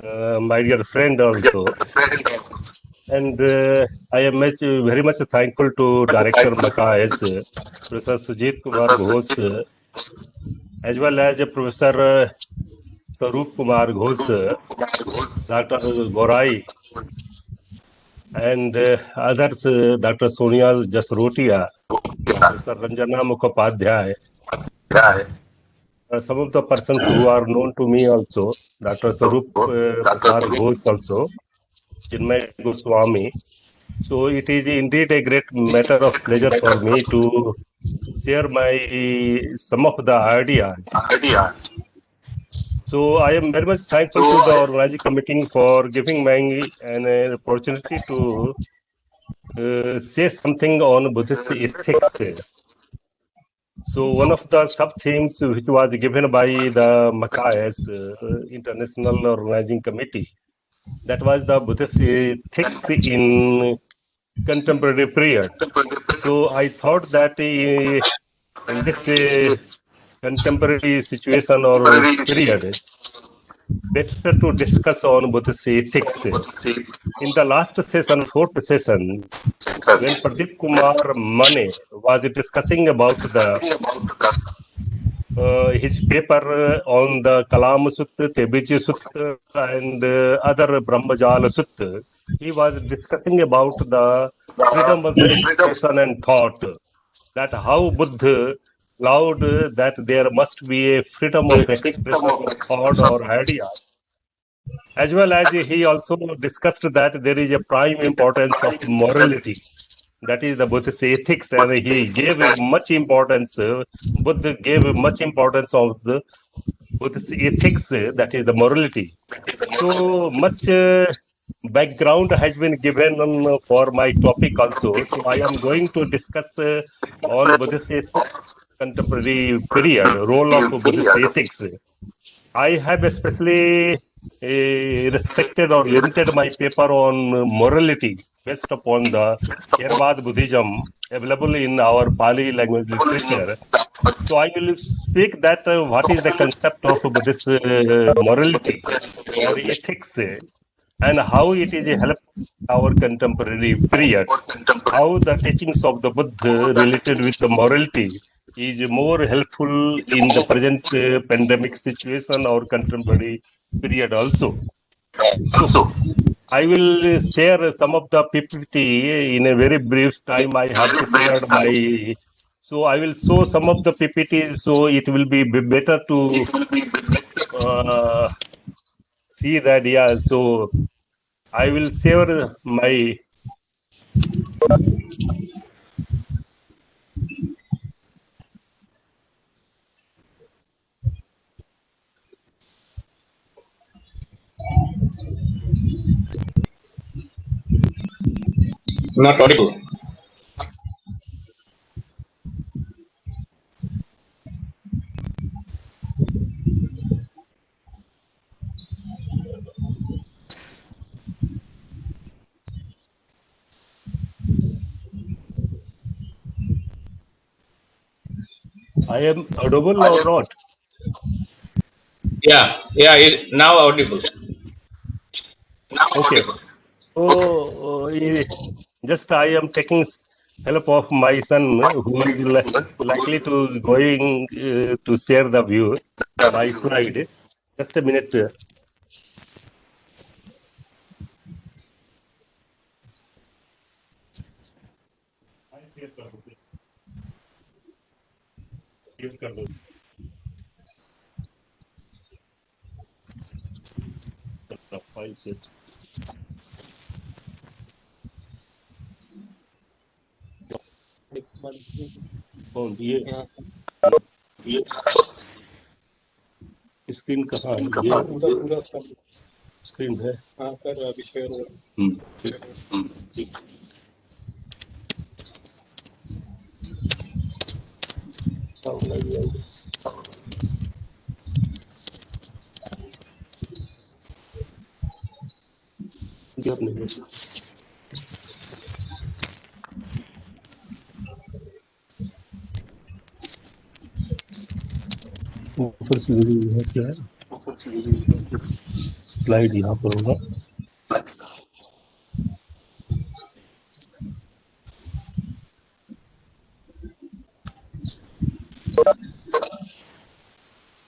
my dear friend also. And I am very much thankful to Director MACAS, Professor Sujit Kumar Ghosh, as well as Professor Sarup Kumar Ghosh, Dr. Gorai, and others, Dr. Sonia Jasrotia, Professor Ranjana Mukhopadhyay, some of the persons who are known to me also, Dr. Sarup Prasad Ghosh also, Chinmay Goswami. So it is indeed a great matter of pleasure for me to share my some of the ideas. So I am very much thankful to the organizing committee for giving me an opportunity to say something on Buddhist ethics. So one of the sub themes which was given by the MACAS International Organizing Committee, that was the Buddhist ethics in contemporary period. So I thought that in this contemporary situation or period, better to discuss on Buddhist ethics. In the last session, fourth session, when Pradeep Kumar Mane was discussing about the his paper on the Kalam Sutta, Tebiji Sutta, and other Brahmajala Sutta, he was discussing about the freedom of expression and thought, that how Buddha allowed that there must be a freedom of expression of thought or idea, as well as he also discussed that there is a prime importance of morality, that is the Buddhist ethics, and he gave much importance, Buddha gave much importance of the Buddhist ethics, that is the morality. So much background has been given for my topic also. So I am going to discuss on Buddhist ethics, contemporary period, role of Buddhist ethics. I have especially respected or limited my paper on morality based upon the Theravada Buddhism available in our Pali language literature. So I will speak that what is the concept of Buddhist morality or ethics, and how it is a help our contemporary period. How the teachings of the Buddha related with the morality is more helpful in the present pandemic situation or contemporary period also. So I will share some of the PPT in a very brief time. I have prepared my, so I will show some of the PPTs. So it will be better to uh, see that. Yeah. So I will share my. Not audible. I am audible or not? Yeah, now audible. Okay. So just I am taking help of my son who is likely to going to share the view, my slide. Just a minute. Share कर दो, share कर दो। 5 6 कौन ये screen कहाँ है? ये पूरा स्क्रीन है। हाँ कर अभी शेयर। ठीक। साउंड लग गया। जब नहीं ऊपर से है क्या? स्लाइड यहाँ पर होगा.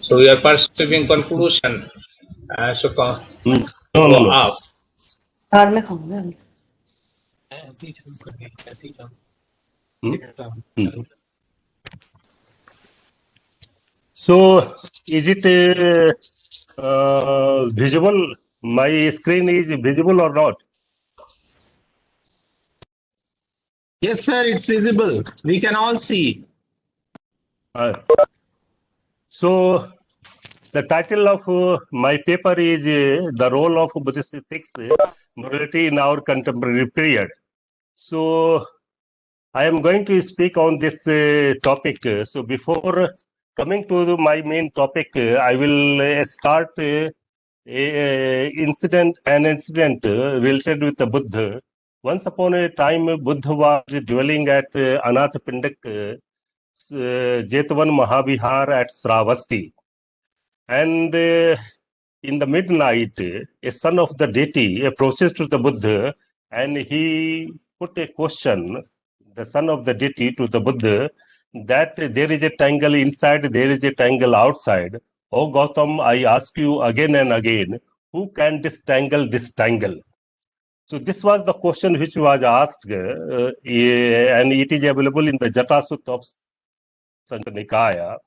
So we are perceiving conclusion. No. Up. बाद में खाऊंगा. So, is it visible? My screen is visible or not? Yes, sir, it's visible. We can all see. So, the title of my paper is The Role of Buddhist Ethics, Morality in Our Contemporary Period. So, I am going to speak on this topic. So, before coming to my main topic, I will start an incident related with the Buddha. Once upon a time, Buddha was dwelling at Anath Pindak Jetvan Mahavihar at Sravasti. And in the midnight, a son of the deity approaches to the Buddha and he put a question, the son of the deity, to the Buddha, that there is a tangle inside, there is a tangle outside. Oh Gautam, I ask you again and again, who can disentangle this tangle? So this was the question which was asked, and it is available in the Jata Sutta of Sankhya Nikaya.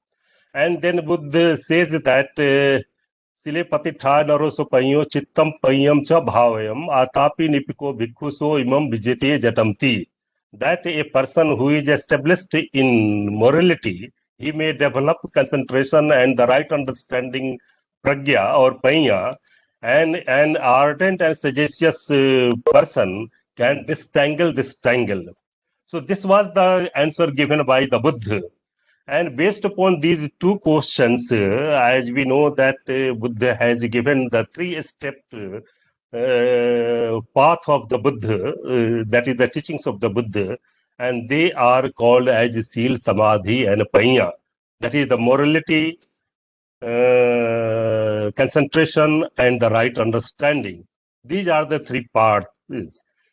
And then Buddha says that Sile patitha naroso payo chittam payam cha bhavayam atapi nipiko bhikkhuso imam vijete jatamti. That a person who is established in morality, he may develop concentration and the right understanding pragya or panya, and an ardent and sagacious person can disentangle this tangle. So this was the answer given by the Buddha. And based upon these two questions, as we know that Buddha has given the three-step path of the Buddha, that is the teachings of the Buddha, and they are called as Sila, Samadhi and Panya. That is the morality, concentration and the right understanding. These are the three parts.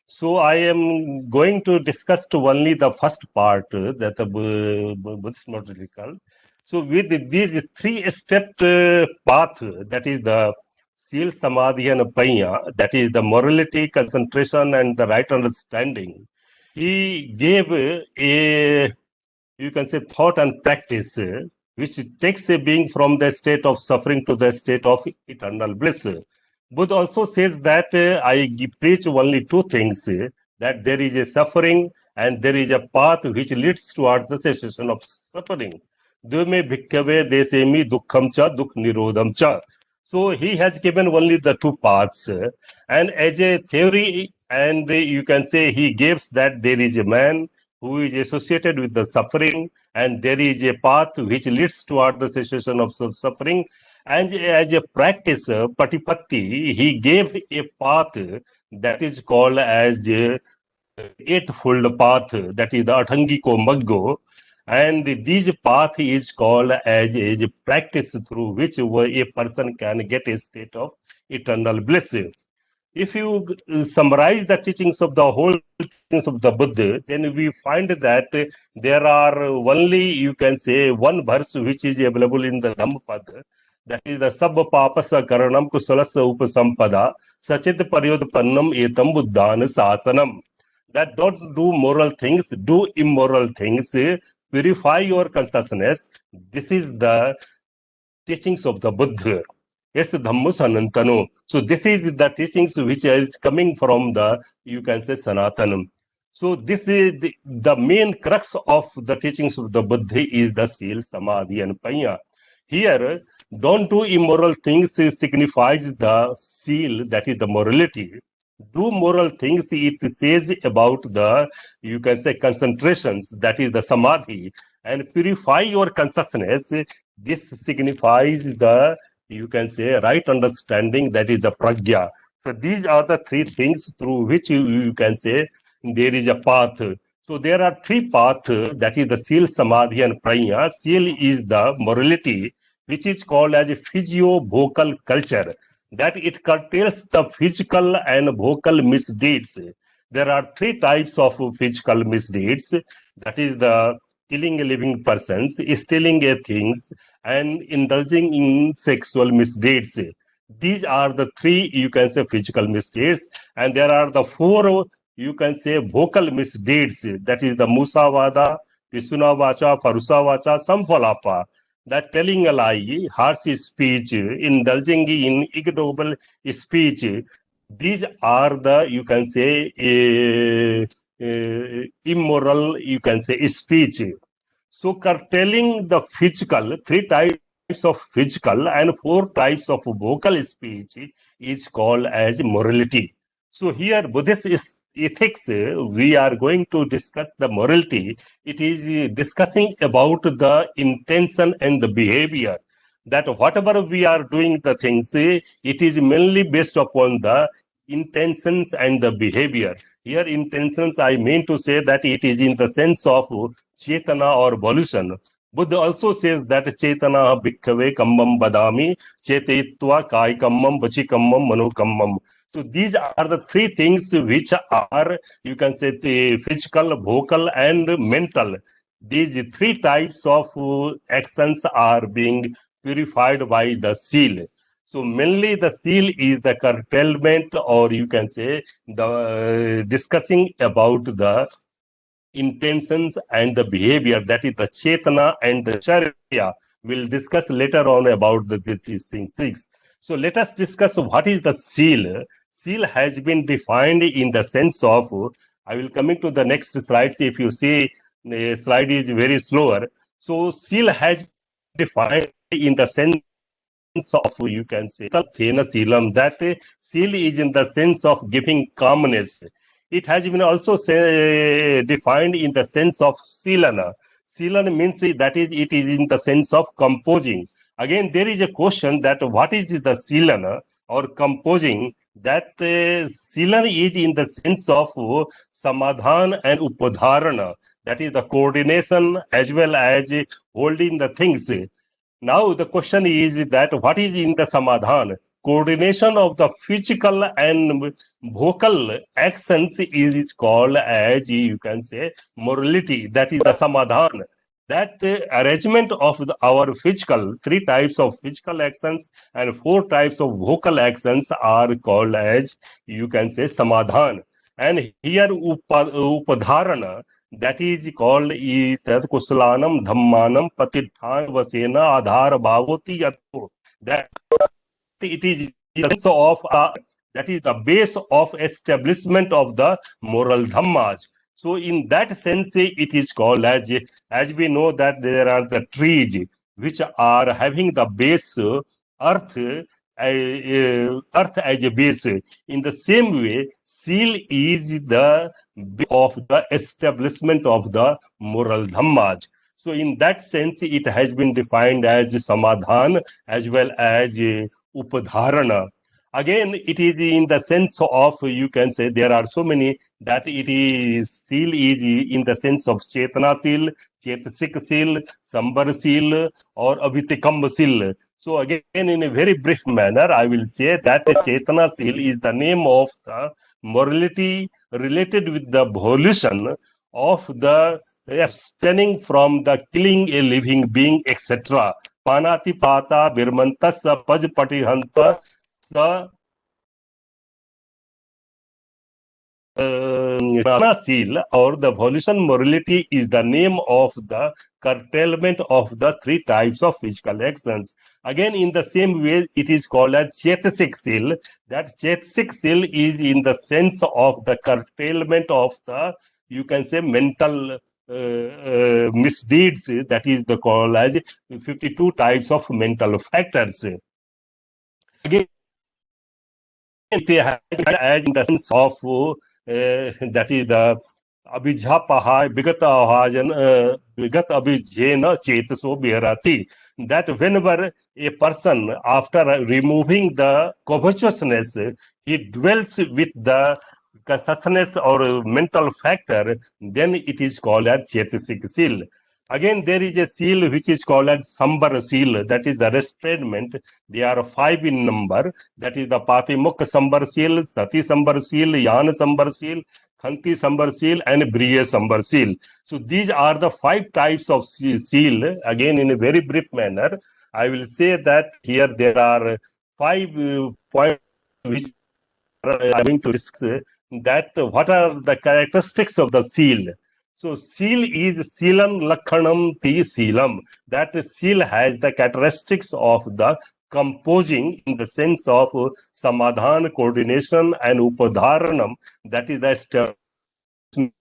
So I am going to discuss only the first part that the Buddhist morality calls. So with these three-step path, that is the Sila, Samadhi and Panya, that is the morality, concentration and the right understanding, he gave a, you can say, thought and practice which takes a being from the state of suffering to the state of eternal bliss. Buddha also says that I preach only two things, that there is a suffering and there is a path which leads towards the cessation of suffering. Dvime bhikkhave desemi dukkham cha dukh nirodham cha. So he has given only the two paths, and as a theory, and you can say he gives that there is a man who is associated with the suffering, and there is a path which leads toward the cessation of suffering. And as a practice, Patipatti, he gave a path that is called as eightfold path, that is the Athangiko Maggo. And this path is called as a practice through which a person can get a state of eternal bliss. If you summarize the teachings of the whole teachings of the Buddha, then we find that there are only, you can say, one verse which is available in the Dhammapada, that is the Sabba Papasa Karanam Kusalasa Upasampada Sachit Paryodpannam Etam Buddhana Sasanam. That don't do moral things, do immoral things, purify your consciousness. This is the teachings of the Buddha. Yes, Dhamma Sanantano. So this is the teachings which is coming from the, you can say, Sanatanam. So this is the main crux of the teachings of the Buddha is the Sila, Samadhi and Panya. Here, don't do immoral things signifies the Sila, that is the morality. Do moral things, it says about the, you can say, concentrations, that is the Samadhi, and purify your consciousness. This signifies the, you can say, right understanding, that is the pragya. So these are the three things through which you can say there is a path. So there are three paths, that is the Sila, Samadhi and Prajna. Sila is the morality, which is called as a physio-vocal culture. that it curtails the physical and vocal misdeeds. There are three types of physical misdeeds. That is the killing a living persons, stealing a things, and indulging in sexual misdeeds. These are the three, you can say, physical misdeeds, and there are the four, you can say, vocal misdeeds. That is the musavada, pisuna vacha, farusa vacha, samphalafa. That telling a lie, harsh speech, indulging in ignoble speech. These are the, you can say, immoral, you can say, speech. So curtailing the physical, three types of physical and four types of vocal speech is called as morality. So here Buddhist ethics, we are going to discuss the morality. It is discussing about the intention and the behavior. That whatever we are doing the things, it is mainly based upon the intentions and the behavior. Here intentions, I mean to say that it is in the sense of Chetana or volition. Buddha also says that Chetana bhikkhave kammam badami, Chetitva kai kammam vachi kammam mano kammam. So these are the three things which are, you can say, the physical, vocal, and mental. These three types of actions are being purified by the seal. So mainly the seal is the curtailment, or you can say the discussing about the intentions and the behavior, that is the chetana and the charya. We'll discuss later on about these things. So let us discuss what is the seal. Seal has been defined in the sense of, I will coming to the next slide. If you see, the slide is very slower. So seal has defined in the sense of, you can say, Thena Sealam, that seal is in the sense of giving calmness. It has been also defined in the sense of Silana. Silana means that is, it is in the sense of composing. Again, there is a question that what is the Silana or composing? That Silana is in the sense of Samadhan and Upadharana. That is the coordination as well as holding the things. Now the question is that what is in the samadhan? Coordination of the physical and vocal actions is called as, you can say, morality. That is the samadhan. That arrangement of our physical, three types of physical actions and four types of vocal actions are called as, you can say, samadhan. And here upadharana, that is called Itat Kusalanam Dhammanam Patithan Vasena Adhar Bhavoti Yato. That it is the sense of that is the base of establishment of the moral dhammas. So in that sense, it is called as we know that there are the trees which are having the base earth, earth as a base. In the same way, seal is the of the establishment of the moral dhammas. So in that sense, it has been defined as samadhan as well as upadharana. Again, it is in the sense of, you can say, there are so many, that it is seal is in the sense of chetana seal, chetasik seal, sambar seal, or avitikam seal. So again, in a very brief manner, I will say that chetana seal is the name of the morality related with the volition of the abstaining from the killing a living being, etc. Panati pata virmanta sa paj patihanta sa seal, or the volition morality, is the name of the curtailment of the three types of physical actions. Again, in the same way, it is called as chetasik seal. That chetasik seal is in the sense of the curtailment of the, you can say, mental misdeeds. That is the called as 52 types of mental factors. Again, it has as in the sense of that is the abhijhapaha vigat abhijena chetaso bharati. That whenever a person, after removing the covetousness, he dwells with the consciousness or mental factor, then it is called as chetasik seal. Again, there is a seal which is called as Sambar seal, that is the restrainment. They are 5 in number. That is the Patimukh Sambar seal, Sati Sambar seal, Yan Sambar seal, Khanti Sambar seal, and Briya Sambar seal. So these are the 5 types of seal. Again, in a very brief manner, I will say that here there are 5 points which are going to discuss that what are the characteristics of the seal. So seal is Seelam Lakhanam Ti Seelam. That seal has the characteristics of the composing in the sense of Samadhan, coordination, and Upadharanam. That is the establishment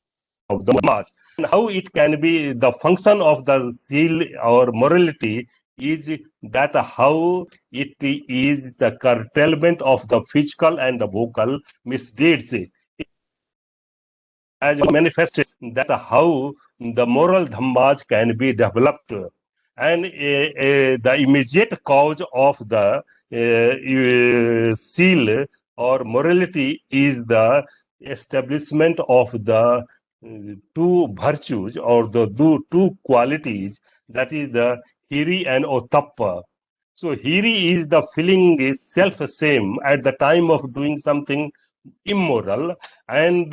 of the mass. And how it can be the function of the seal or morality is that how it is the curtailment of the physical and the vocal misdeeds. As manifests that how the moral dhammas can be developed, and the immediate cause of the seal or morality is the establishment of the 2 virtues or the 2 qualities, that is the hiri and otappa. So hiri is the feeling is self-same at the time of doing something immoral, and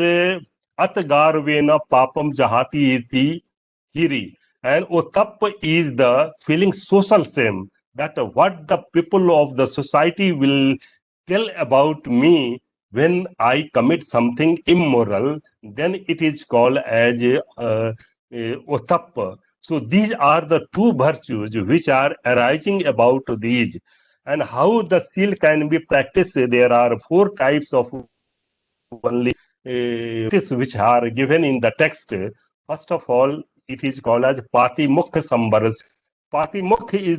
Atgarvena papam jahati iti hiri. And Utap is the feeling social shame, that what the people of the society will tell about me when I commit something immoral, then it is called as Utap. So these are the 2 virtues which are arising about these. And how the seal can be practiced, there are 4 types of only which are given in the text. First of all, it is called as Patimukh Sambar. Patimukh is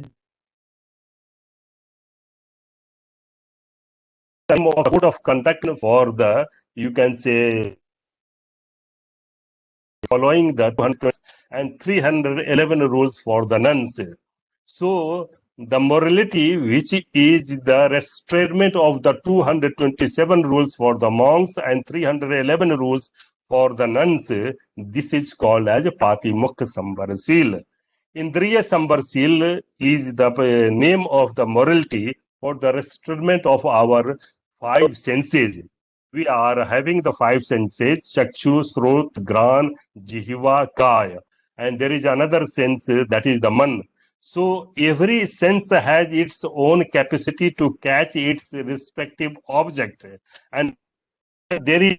the code of conduct for the, you can say, following the 200 and 311 rules for the nuns. So the morality, which is the restrainment of the 227 rules for the monks and 311 rules for the nuns, this is called as Patimukh Sambar seal. Indriya Sambar seal is the name of the morality for the restrainment of our 5 senses. We are having the 5 senses: Chakshu, Srot, Gran, Jihiva, Kaya. And there is another sense, that is the Man. So every sense has its own capacity to catch its respective object. And there is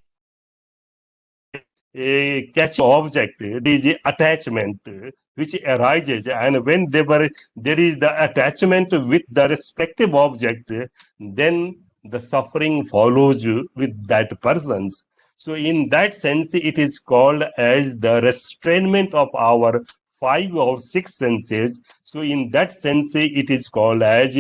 a catching object, there is a attachment which arises, and when there is the attachment with the respective object, then the suffering follows with that persons. So in that sense, it is called as the restrainment of our 5 or 6 senses. So in that sense, it is called as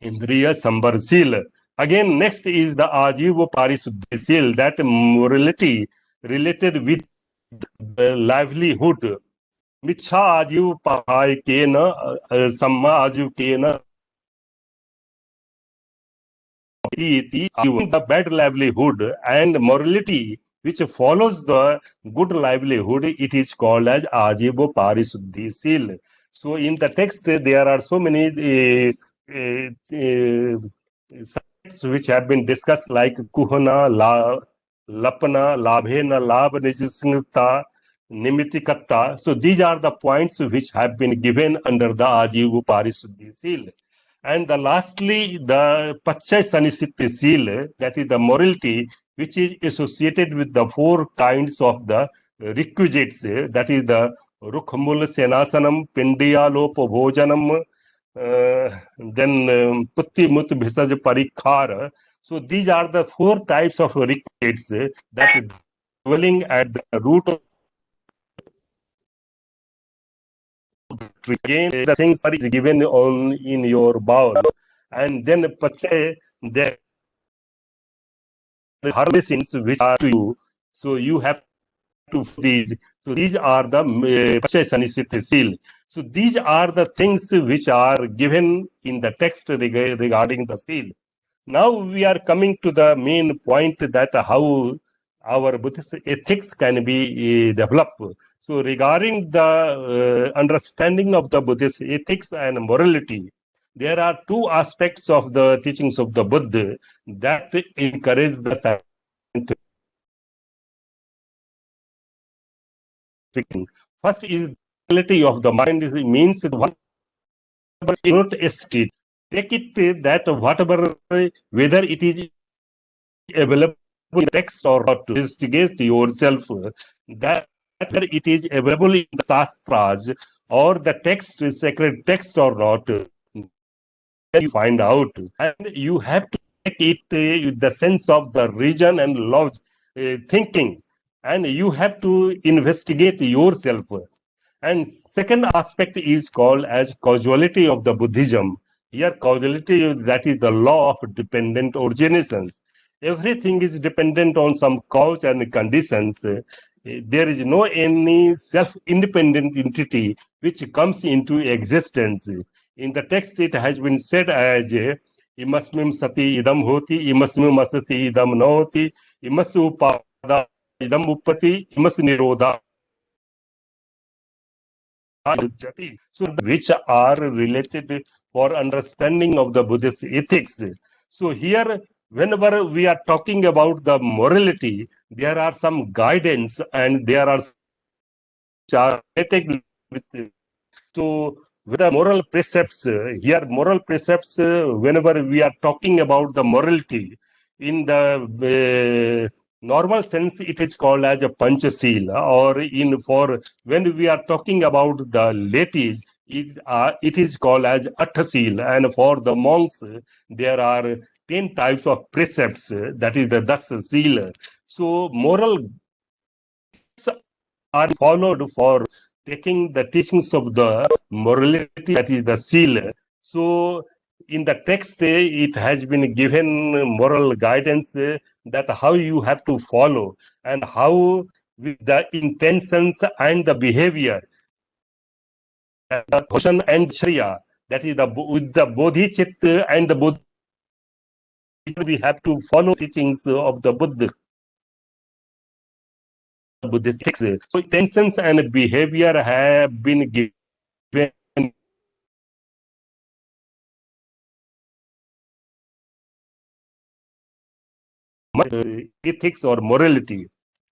Indriya Sambar seal. Again, next is the Ajiva Parisuddhi seal, that morality related with the livelihood. Michha Ajiv Pahai Kena, Samma Ajiv Kena, the bad livelihood and morality which follows the good livelihood, it is called as Ajiva Parisuddhi seal. So in the text, there are so many subjects which have been discussed, like Kuhana, Lapana, Labhena, Lab Nijisingta, Nimitikatta. So these are the points which have been given under the Ajiva Parisuddhi seal. And lastly, the Pachay Sanisitti seal, that is the morality which is associated with the 4 kinds of the requisites, that is the Rukhmul Senasanam, Pindiyalopa Bhojanam, then Putti Mut Bhisaj Parikhar. So these are the 4 types of requisites that dwelling at the root of again, the things are given on in your bowl, and then Pache, the harvestings which are to you, so you have to these. So these are the Pache Sanisith seal. So these are the things which are given in the text regarding the seal. Now we are coming to the main point, that how our Buddhist ethics can be developed. So regarding the understanding of the Buddhist ethics and morality, there are two aspects of the teachings of the Buddha that encourage the scientific. First is quality of the mind is means whatever is not estate. Take it that whatever, whether it is available in text or not, to investigate yourself that it is available in the Shastras or the text, sacred text or not, you find out. And you have to take it with the sense of the reason and thinking. And you have to investigate yourself. And second aspect is called as causality of the Buddhism. Here, causality, that is the law of dependent originations. Everything is dependent on some cause and conditions. There is no any self-independent entity which comes into existence. In the text, it has been said as imasmim sati idam hoti, imasmim asati idam nahoti, imasu upada idam uppati, imas nirodha. So, which are related for understanding of the Buddhist ethics. So here, whenever we are talking about the morality, there are some guidance and there are related with. So with the moral precepts, here moral precepts, whenever we are talking about the morality, in the normal sense, it is called as a Panchasila, or in for when we are talking about the ladies, it is called as Atthasila, and for the monks, there are 10 types of precepts, that is the Dasa Sila. So moral are followed for taking the teachings of the morality, that is the seal. So in the text, it has been given moral guidance that how you have to follow and how with the intentions and the behavior, the question and Sharia, that is the with the bodhicitta and the Buddha, we have to follow teachings of the Buddha. Buddhist texts. So intentions and behavior have been given ethics or morality.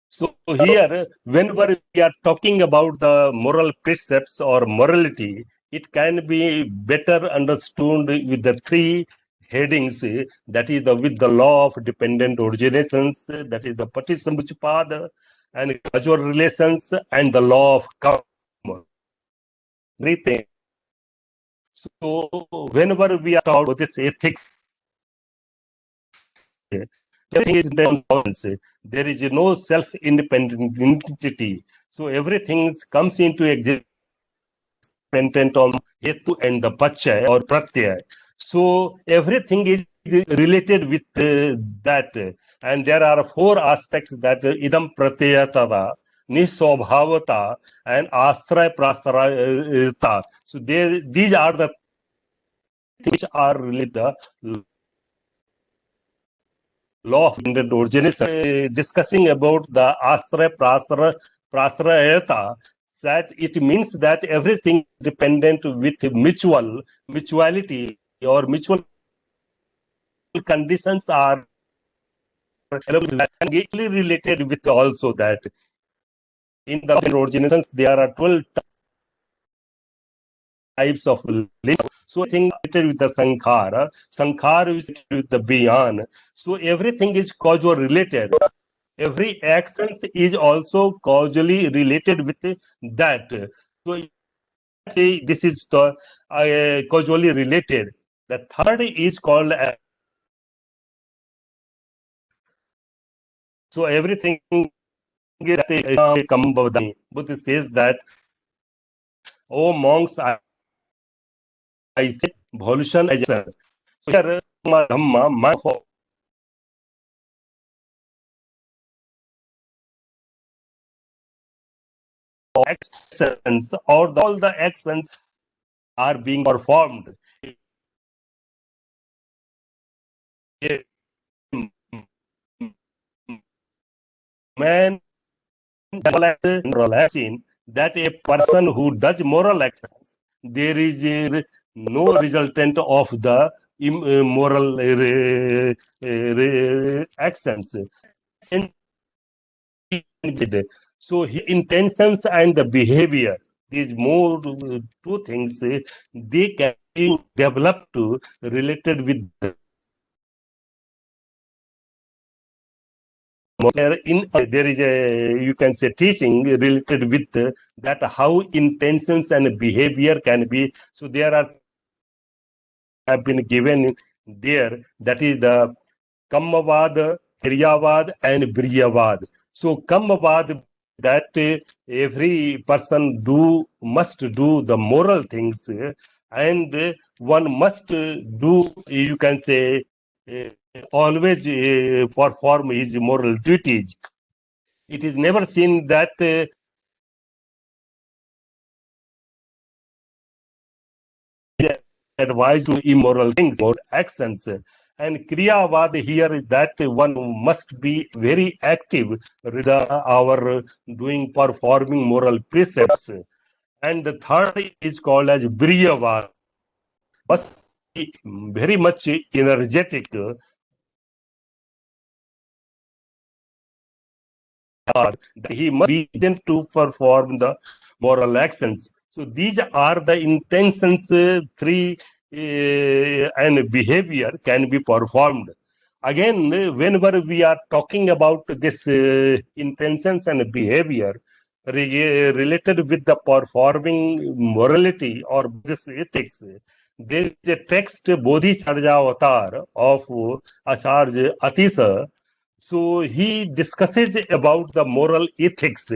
So here, whenever we are talking about the moral precepts or morality, it can be better understood with the three headings, that is the with the law of dependent originations, that is the Patisambuccipada, and causal relations, and the law of karma. Three things. So whenever we are talking about this ethics, everything is balance. There is no self-independent entity. So everything comes into existence dependent on hetu and the pacha or pratyaya. So everything is related with that. And there are four aspects, that idam pratyayatava, niswabhavata, and asraya prasarayata. So these are the which are really the law of independent origination. Discussing about the asraya prasarayata, that it means that everything dependent with mutuality or mutual conditions are related with also that in the originations there are 12 types of lists. So thing related with the sankhara is with the beyond. So everything is causal related. Every action is also causally related with that. So this is the causally related. The third is called so everything is Buddha says that, oh monks, I say evolution as a so here Dhamma, for actions or all the actions are being performed. Man relaxing that a person who does moral actions, there is no resultant of the immoral actions. So his intentions and the behavior, these more two things, they can be developed related with the there is a, you can say, teaching related with that how intentions and behavior can be. So there are have been given there, that is the Kammavad, Kriryavad, and Briyavad. So Kammavad, that every person must do the moral things, and one must do, you can say, always perform his moral duties. It is never seen that advise to immoral things or actions. And Kriyavad here is that one must be very active with our doing performing moral precepts. And the third is called as Briyavad. Must be very much energetic. He must be able to perform the moral actions. So these are the intentions, three, and behavior can be performed. Again, whenever we are talking about this intentions and behavior related with the performing morality or this ethics, there is a text, Bodhicharya Avatar of Acharya Atisa. So he discusses about the moral ethics,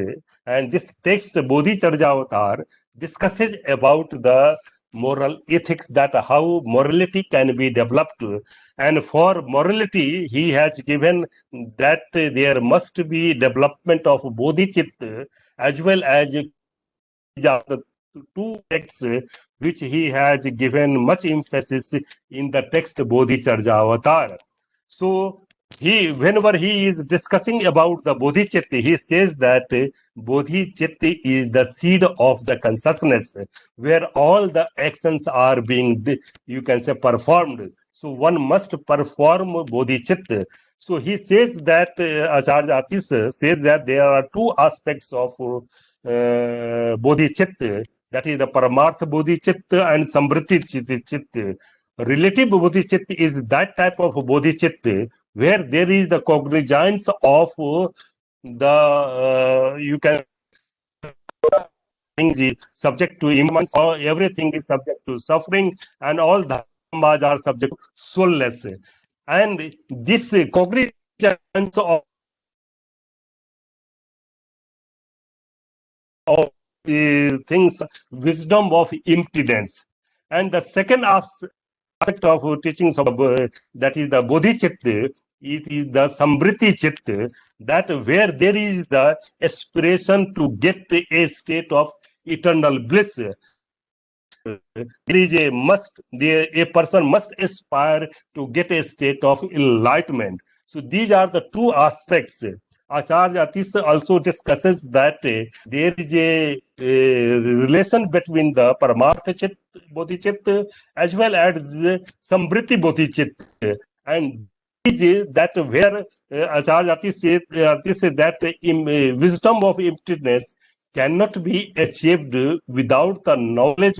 and this text, Bodhicharya Avatar, discusses about the moral ethics, that how morality can be developed. And for morality, he has given that there must be development of bodhicitta, as well as the two texts which he has given much emphasis in the text Bodhicharya Avatar. So whenever he is discussing about the bodhicitta, he says that bodhicitta is the seed of the consciousness, where all the actions are being, you can say, performed. So one must perform bodhicitta. So he says that Acharya Atis says that there are two aspects of bodhicitta, that is the Paramartha bodhicitta and Samvriti chitta. Relative bodhicitta is that type of bodhicitta where there is the cognizance of the, you can, things is subject to immanence, or everything is subject to suffering, and all dhammas are subject to soulless. And this cognizance of things, wisdom of impotence. And the second aspect of teachings of that is the bodhicitta, it is the samvriti chitta, that where there is the aspiration to get a state of eternal bliss. There is a person must aspire to get a state of enlightenment. So these are the two aspects. Acharya Atis also discusses that there is a relation between the Paramartha Chitta Bodhicitta as well as Samvriti Bodhicitta. And that where Acharya Atis says that wisdom of emptiness cannot be achieved without the knowledge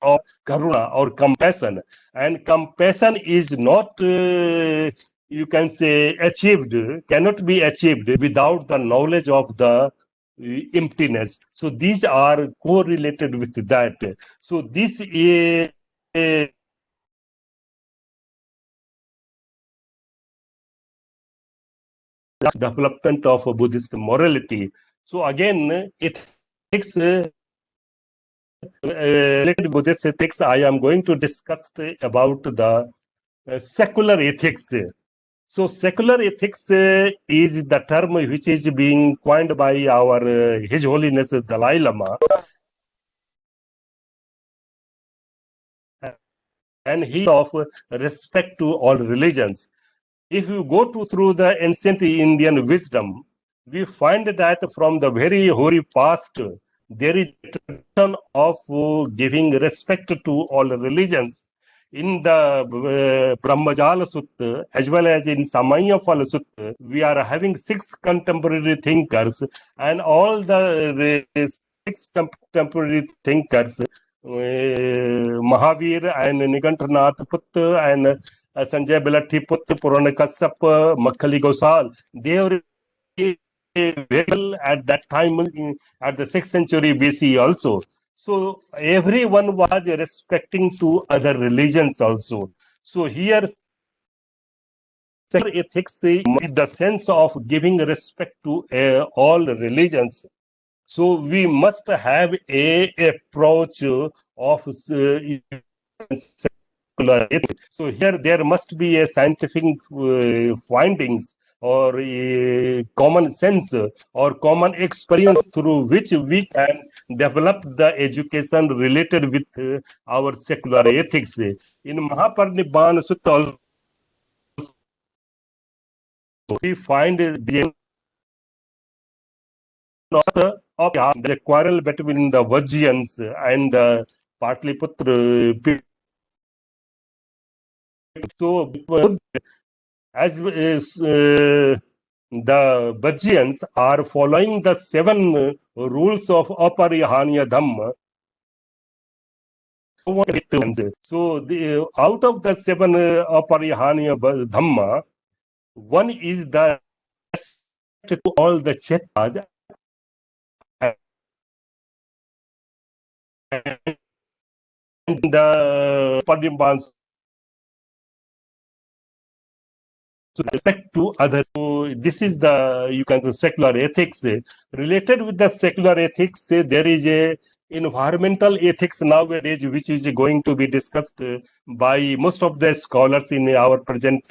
of karuna or compassion. And compassion is not, you can say, achieved, cannot be achieved without the knowledge of the emptiness. So these are correlated with that. So this is development of Buddhist morality. So again, ethics, related Buddhist ethics, I am going to discuss about the secular ethics. So secular ethics is the term which is being coined by our His Holiness Dalai Lama. And he of respect to all religions. If you go through the ancient Indian wisdom, we find that from the very hoary past, there is a tradition of giving respect to all religions. In the Brahmajala Sutta as well as in Samaya Phala Sutta, we are having 6 contemporary thinkers, and all the 6 contemporary thinkers, Mahavir and Nigantranath Putta and Sanjay Belatti Putta, Purana Kassap, Makkali Gosal, they were very well at that time at the 6th century BC also. So everyone was respecting to other religions also. So here secular ethics is the sense of giving respect to all religions. So we must have a approach of secular ethics. So here there must be a scientific findings or a common sense or common experience through which we can develop the education related with our secular ethics. In Mahaparinibbana Sutta we find the the quarrel between the Vajjayans and the Patliputra people. So as is, the Vajjayans are following the 7 rules of Aparihanya Dhamma. So out of the 7 Aparihanya Dhamma, one is the to all the Kshetras and the Padimban to respect to others. So this is the, you can say, secular ethics. Related with the secular ethics, there is a environmental ethics nowadays, which is going to be discussed by most of the scholars in our present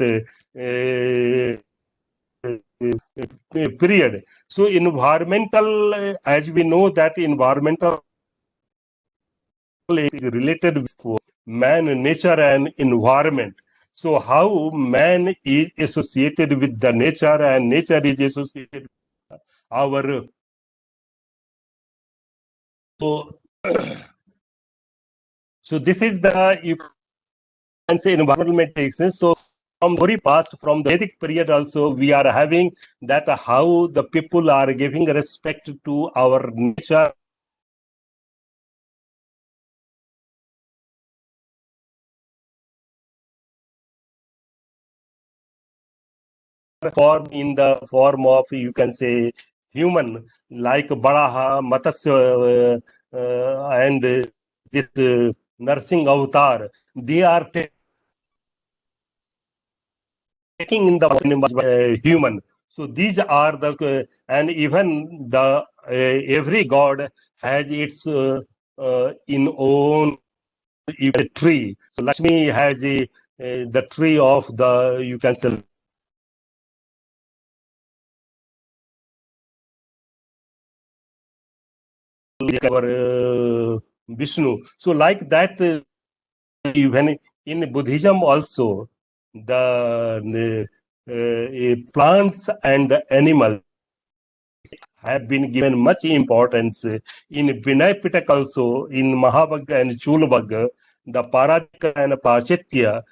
period. So environmental, as we know that environmental is related with man, nature and environment. So how man is associated with the nature and nature is associated with our so this is the, you can say, environment takes. So from the very past, from the Vedic period also, we are having that how the people are giving respect to our nature. Form in the form of, you can say, human, like Baraha, Matsya, and this nursing avatar. They are taking in the human. So these are the and even the every god has its in own tree. So Lakshmi has the tree of the, you can say, Vishnu. So like that, even in Buddhism also, the plants and the animals have been given much importance. In Vinay Pitaka also, in Mahavagga and Chulvagga, the Parajika and Pachitya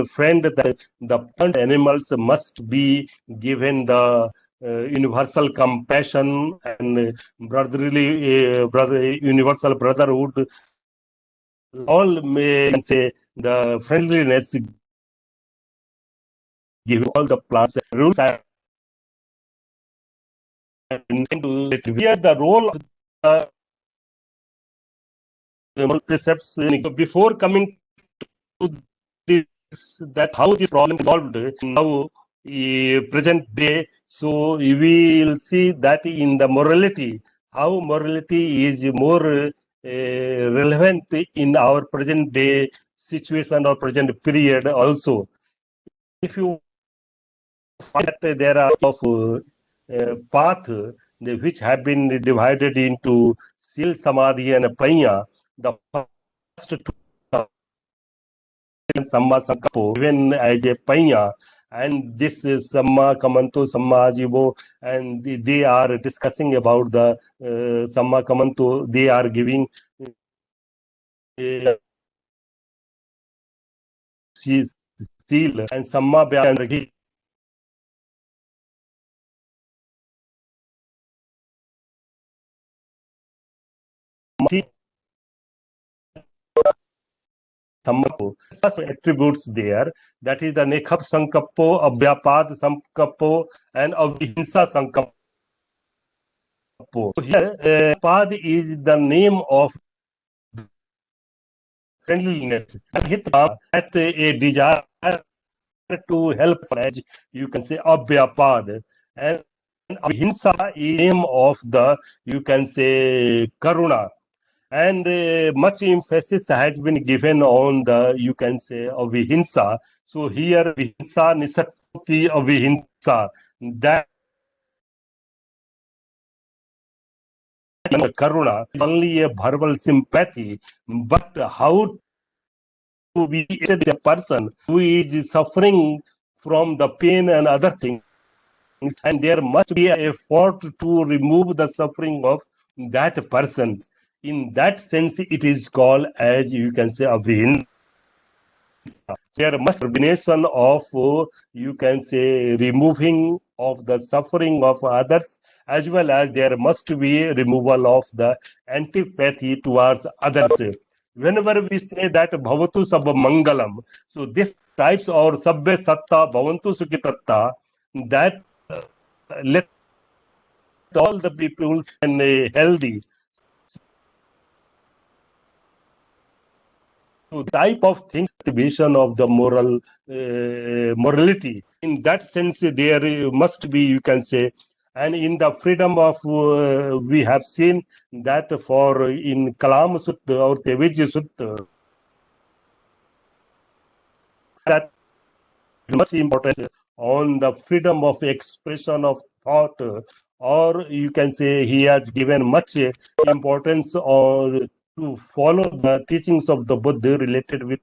friend that the plant animals must be given the universal compassion and brotherly universal brotherhood. All may say the friendliness, give all the plants rules and here the role of the precepts. Before coming to this, that how this problem is solved now present day, so we will see that in the morality, how morality is more relevant in our present day situation or present period also. If you find that there are of path which have been divided into Sil, Samadhi and Prajna, the first two Samma Sankalpa given as a Prajna, and this is Samma Kamanto, Samma Ajivo, and they are discussing about the Samma Kamanto. They are giving seal and Samma Byan Sammapo. Such attributes there. That is the Nekhap Sankappo, Abhyapad Sankappo, and Avihinsa Sankappo. So here, Pad is the name of friendliness. And Hitma, that a desire to help, as you can say, Abhyapad. And Avihinsa is the name of the, you can say, Karuna. And much emphasis has been given on the, you can say, Avihinsa. So here, Vihinsa, Nisakti, Avihinsa, that Karuna is only a verbal sympathy, but how to be a person who is suffering from the pain and other things, and there must be an effort to remove the suffering of that person. In that sense, it is called, as you can say, Avihinsa. There must be combination of, you can say, removing of the suffering of others, as well as there must be removal of the antipathy towards others. Whenever we say that Bhavatu Sab Mangalam, so this types or Sabbe Satta Bhavantu Sukhitatta, that let all the people and healthy. So type of thing, activation of the moral morality. In that sense, there must be, you can say, and in the freedom of, we have seen that for in Kalam Sutta or Tevijya Sutta, that much importance on the freedom of expression of thought, or you can say he has given much importance or to follow the teachings of the Buddha related with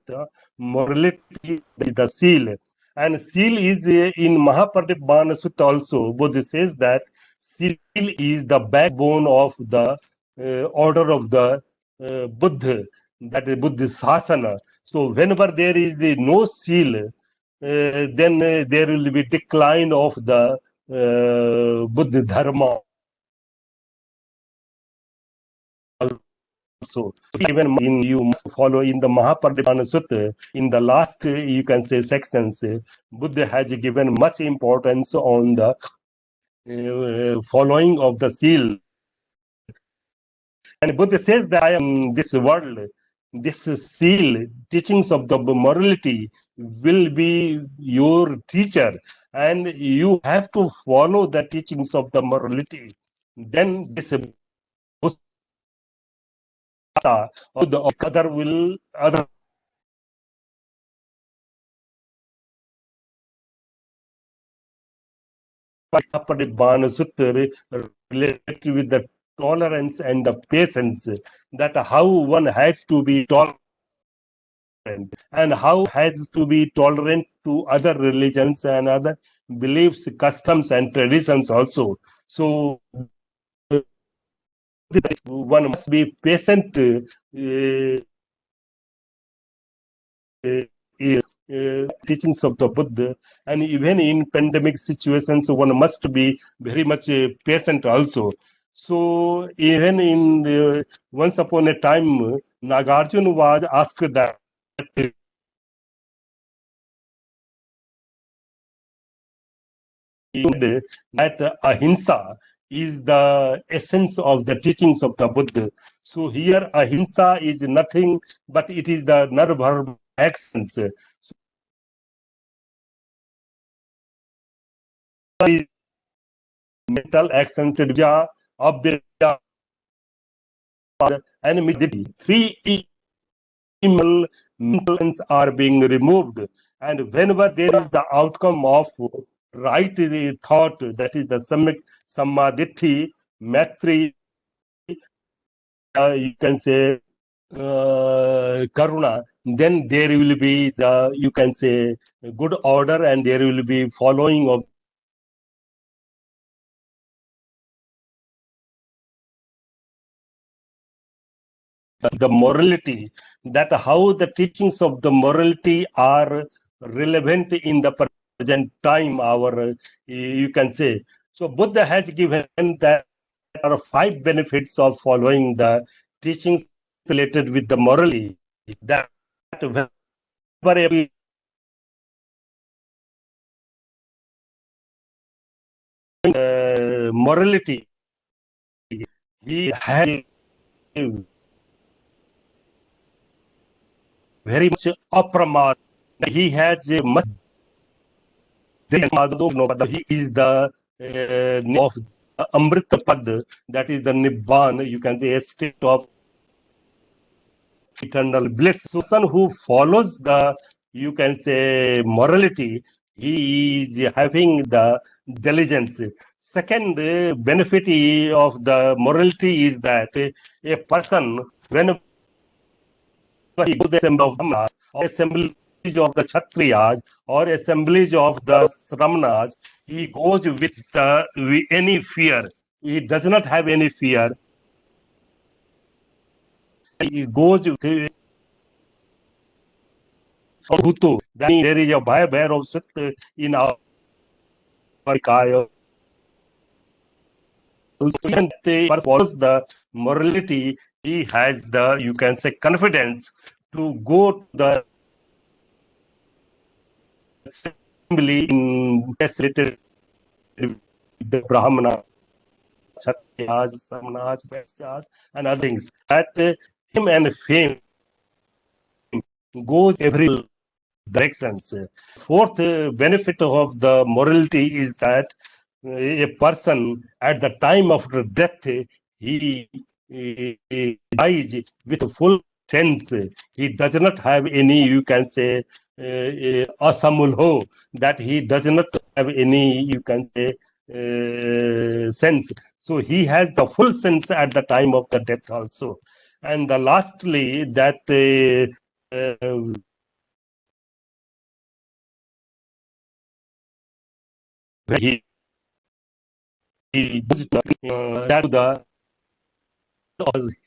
morality, the seal. And seal is in Mahaparinibbana Sutta also. Buddha says that seal is the backbone of the order of the Buddha, that is Buddhist Sasana. So whenever there is no seal, then there will be decline of the Buddha Dharma also. Even in you must follow in the Mahaparinibbana Sutta, in the last, you can say, sections, Buddha has given much importance on the following of the seal. And Buddha says that I am this world, this seal, teachings of the morality will be your teacher, and you have to follow the teachings of the morality. Then this or the other Mahaparinibbana Sutta related with the tolerance and the patience, that how one has to be tolerant and how has to be tolerant to other religions and other beliefs, customs, and traditions also. So one must be patient teachings of the Buddha, and even in pandemic situations, one must be very much patient also. So even in once upon a time, Nagarjuna was asked that ahimsa is the essence of the teachings of the Buddha. So here ahimsa is nothing but it is the non-verbal actions. So, mental actions, abhyaya, and miditi. Three mental are being removed, and whenever there is the outcome of right thought, that is the samadhi, matri, you can say karuna, then there will be the, you can say, good order, and there will be following of the morality, that how the teachings of the morality are relevant in the present time, our, you can say. So Buddha has given that there are 5 benefits of following the teachings related with the morality, that whenever morality, he has very much apramad. He has much. He is the name of Amrita Pad, that is the Nibbana, you can say, a state of eternal bliss. So, son who follows the, you can say, morality, he is having the diligence. Second benefit of the morality is that a person, whenever he goes to the assembly of Brahmanas, or assemblage of the Kshatriyas, or assemblage of the Sramanas, he goes with any fear. He does not have any fear. He goes with Bhutu. Then there is a Bhaya of Sut in our Kaya. And follows the morality, he has the, you can say, confidence to go to the assembly in related the Brahmana, Kshatriyas, Samanas, Vaisyas, and other things. That him and fame goes every directions. Fourth benefit of the morality is that a person at the time of death, he dies with full sense. He does not have any, you can say, asamulho, that he does not have any, you can say, sense. So he has the full sense at the time of the death also. And lastly, that he goes to the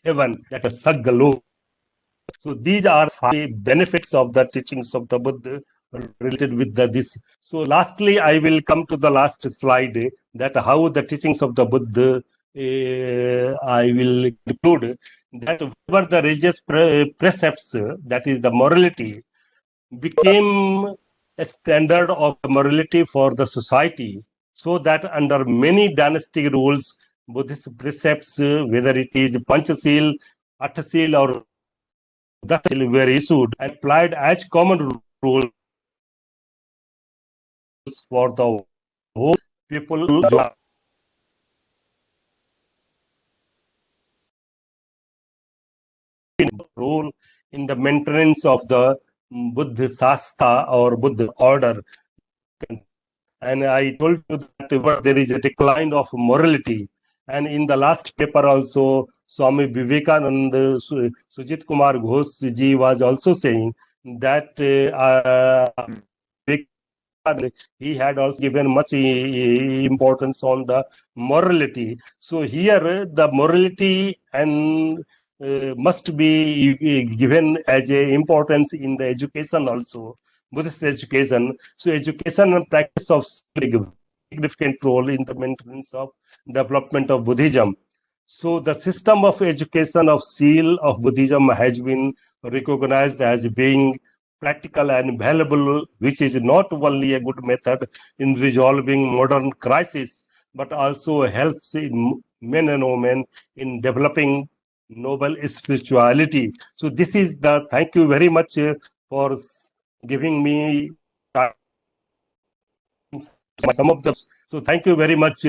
heaven, that is Saggalo. So these are 5 benefits of the teachings of the Buddha related with this. So lastly, I will come to the last slide, that how the teachings of the Buddha, I will include that whatever the religious precepts, that is the morality, became a standard of morality for the society, so that under many dynastic rules, Buddhist precepts, whether it is Panchasil, Attasil, or Dasil, were issued and applied as common rules for the whole people. Role in the maintenance of the Buddha Sasta or Buddha order. And I told you that there is a decline of morality. And in the last paper also, Swami Vivekananda, Sujit Kumar Ghosh ji was also saying that he had also given much importance on the morality. So here the morality and must be given as a importance in the education also, Buddhist education. So education and practice of significant role in the maintenance of development of Buddhism. So the system of education of seal of Buddhism has been recognized as being practical and valuable, which is not only a good method in resolving modern crisis, but also helps in men and women in developing noble spirituality. So this is the, thank you very much for giving me some of the, so thank you very much